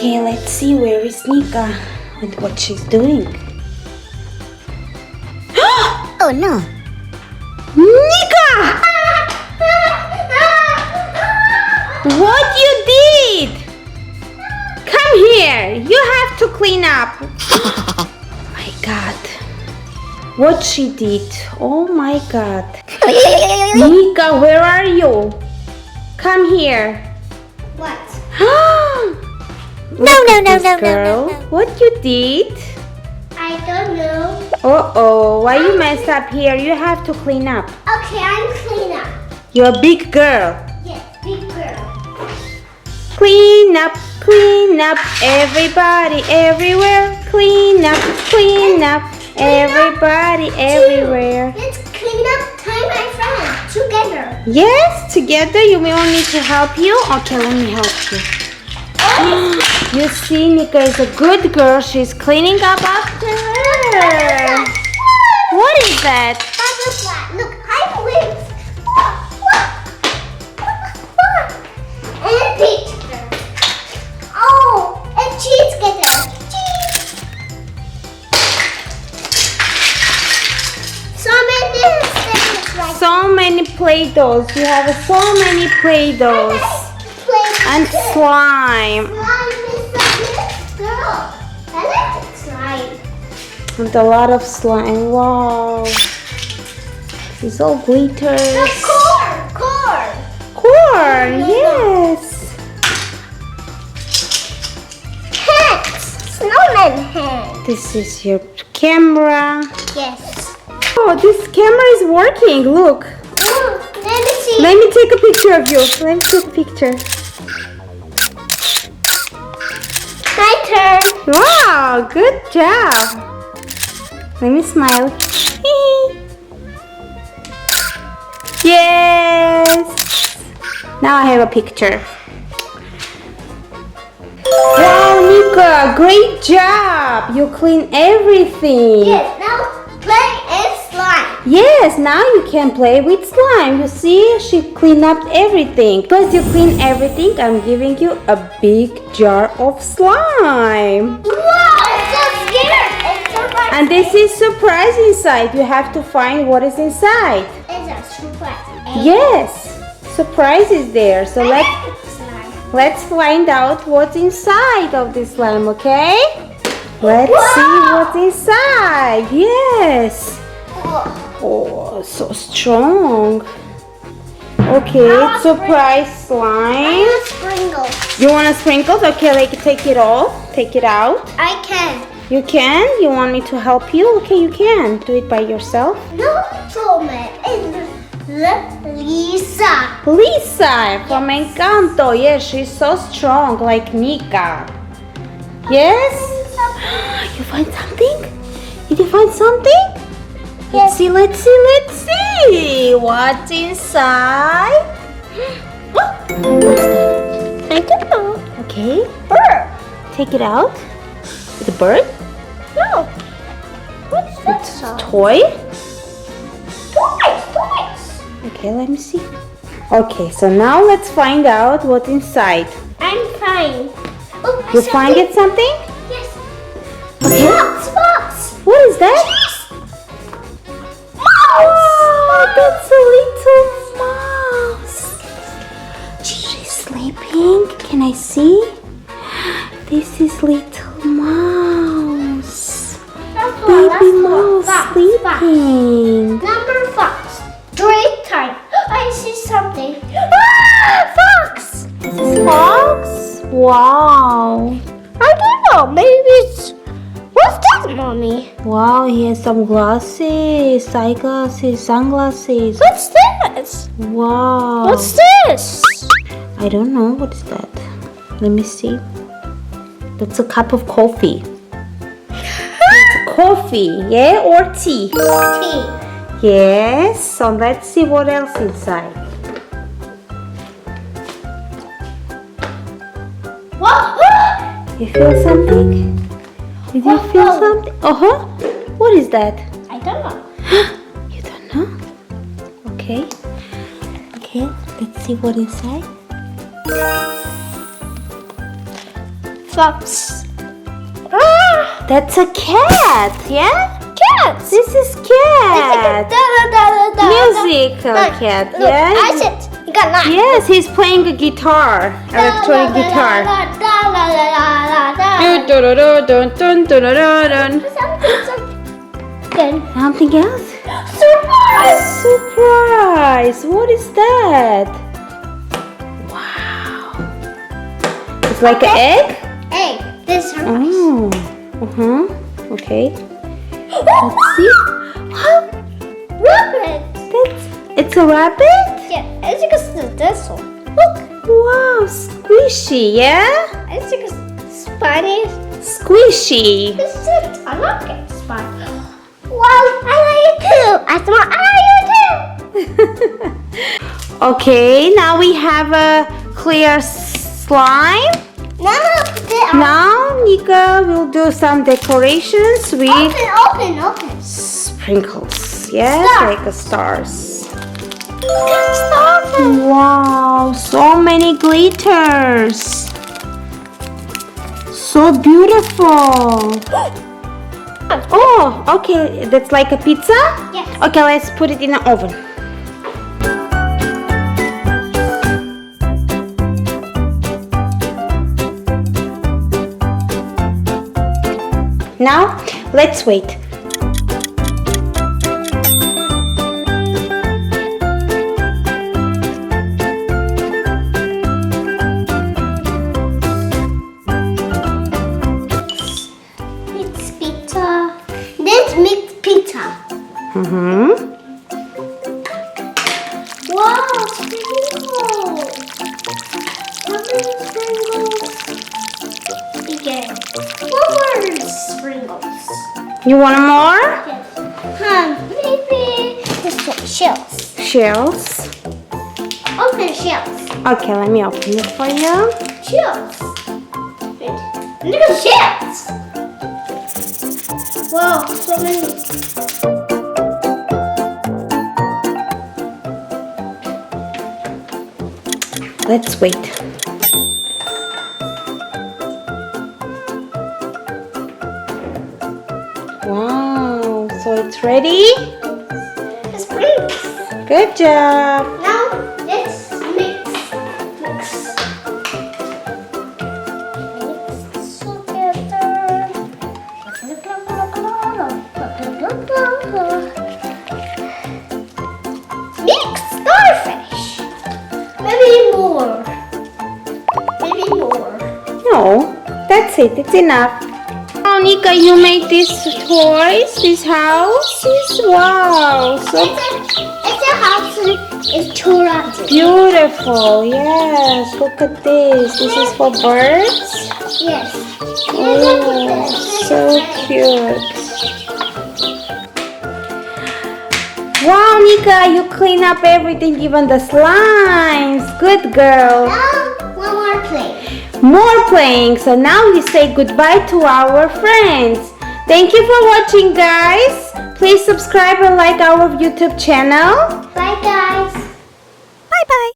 Okay, let's see where is Nika and what she's doing. Oh no! Nika! What you did? Come here. You have to clean up. My God. What she did. Oh my God. Nika, where are you? Come here. What? No, girl. What you did? I don't know. Uh-oh. Why you messed up here? You have to clean up. Okay, I'm clean up. You're a big girl. Yes, big girl. Clean up, everybody, everywhere. Clean up, everybody, everywhere. Let's clean up time, my friend, together. Yes, together. You may want me to help you? Okay, let me help you. You see, Nika is a good girl. She's cleaning up after her. What is that? Butterfly. Look, high wings. And a picture. Oh, a cheese getter. Cheese. So many things like So many Play-Dohs. You have so many Play-Dohs. And slime. Slime is a good girl. I like slime. And a lot of slime. Wow. It's all glitters. The corn. Corn, yes. Hands. Snowman hands. This is your camera. Yes. Oh, this camera is working. Look. Let me see. Let me take a picture of you. Let me take a picture. My turn. Wow, good job. Let me smile. Yes. Now I have a picture. Wow, Nika, great job. You clean everything. Yes, now play and slime. Yes, now you can play with slime. You see, she cleaned up everything. Because you clean everything, I'm giving you a big jar of slime. Wow, I'm so scared. It's so much. And this is surprise inside. You have to find what is inside. It's a surprise. Yes, surprise is there. So Slime. let's find out what's inside of this slime, okay? Let's see what's inside. Yes. Oh, so strong. Okay, it's surprise slime. Sprinkles. You want to sprinkles? Okay, like take it all. Take it out. I can. You can? You want me to help you? Okay, you can. Do it by yourself. No, Toman. It's Lisa. Lisa from Encanto. Yes, she's so strong like Nika. Yes? You find something? Did you find something? Let's see, let's see, let's see. What's inside? What's that? I don't know. Okay. Bird. Take it out. It's a bird? No. What's that? It's a toy? Toys. Okay, let me see. Okay, so now let's find out what's inside. I'm fine. Oh, You find it something? Yes. Okay. Box. What is that? Yes. Oh, that's a little mouse. She's sleeping. Can I see? This is little mouse. Baby mouse sleeping. Number fox. Playtime. I see something. Ah, fox. This is fox? Wow. I don't know. Maybe it's. What's that, mommy? Wow, he has some glasses, eyeglasses, sunglasses. What's this? Wow. What's this? I don't know. What is that? Let me see. That's a cup of coffee. It's coffee, yeah, or tea? Tea. Yes. So let's see what else inside. What? You feel something? Did you feel something? What is that? I don't know. You don't know? Okay. Okay, let's see what inside. Fox. Ah, That's a cat, yeah? cat. This is cat. Musical cat, Look, yeah? I said, you got nine. Yes, he's playing a guitar, electronic guitar. Something else? Surprise! Surprise! What is that? Wow. It's like an egg? Egg. This is surprise. Oh. Okay. Let's see. Wow. Rabbit. It's a rabbit? Yeah, I think it's this one. Look. Wow, squishy, yeah? I think it's Spanish. Squishy. This is it. I like it. Spanish. Wow, I like it too. I thought I like it too. Okay, now we have a clear slime. Now Nika will do some decorations with Open. sprinkles. Yes, Stars. like stars. Stars. Wow, so many glitters. So beautiful. Oh, okay, that's like a pizza? Yes. Okay, let's put it in the oven. Now, let's wait. It's pizza. Let's make pizza. Wow, sprinkles. How many sprinkles? Again. More sprinkles. You want more? Yes. Maybe this one. Shells. Shells. Open shells. Okay, let me open it for you. Shells. Wait. Look at shells. Wow, so many. Let's wait. Wow, so it's ready? Sprinkles. Good job. Now let's mix. Mix together. Mix starfish. Maybe more. Maybe more. No, that's it. It's enough. Oh, Nika, you made these toys, these houses. Wow, so It's a house. It's chores. beautiful. Yes, look at this. This is for birds. Yes. Oh, so cute. Wow, Nika, you clean up everything, even the slimes. Good girl. Now one more plate. More playing. So now we say goodbye to our friends. Thank you for watching, guys. Please subscribe and like our YouTube channel. Bye guys. Bye-bye.